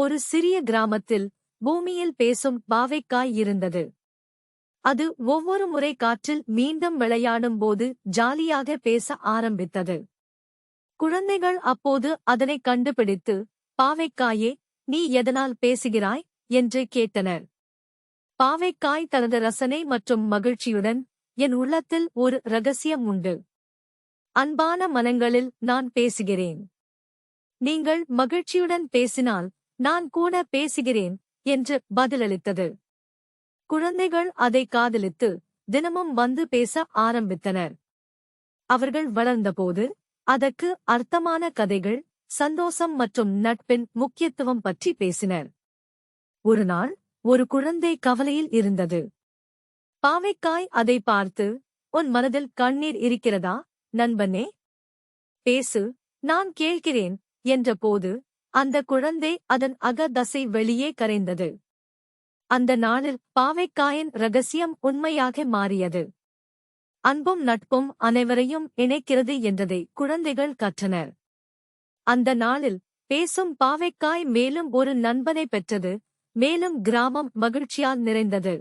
ஒரு சிறிய கிராமத்தில் பூமியில் பேசும் பாவைக்காய் இருந்தது. அது ஒவ்வொரு முறை காற்றில் மீண்டும் விளையாடும் போது ஜாலியாக பேச ஆரம்பித்தது. குழந்தைகள் அப்போது அதனை கண்டுபிடித்து, பாவைக்காயே, நீ எதனால் பேசுகிறாய் என்று கேட்டனர். பாவைக்காய் தனது ரசனை மற்றும் மகிழ்ச்சியுடன், என் உள்ளத்தில் ஒரு ரகசியம் உண்டு. அன்பான மனங்களில் நான் பேசுகிறேன். நீங்கள் மகிழ்ச்சியுடன் பேசினால் நான் கூட பேசுகிறேன் என்று பதிலளித்தது. குழந்தைகள் அதை காதலித்து தினமும் வந்து பேச ஆரம்பித்தனர். அவர்கள் வளர்ந்தபோது அதற்கு அர்த்தமான கதைகள், சந்தோஷம் மற்றும் நட்பின் முக்கியத்துவம் பற்றி பேசினர். ஒரு நாள் ஒரு குழந்தை கவலையில் இருந்தது. பாவைக்காய் அதை பார்த்து, உன் மனதில் கண்ணீர் இருக்கிறதா நண்பனே? பேசு, நான் கேட்கிறேன் என்றபோது அந்த குழந்தை அதன் அகதசை வெளியே கரைந்தது. அந்த நாளில் பாவைக்காயின் ரகசியம் உண்மையாக மாறியது. அன்பும் நட்பும் அனைவரையும் இணைக்கிறது என்றதை குழந்தைகள் கற்றனர். அந்த நாளில் பேசும் பாவைக்காய் மேலும் ஒரு நண்பனை பெற்றது, மேலும் கிராமம் மகிழ்ச்சியால் நிறைந்தது.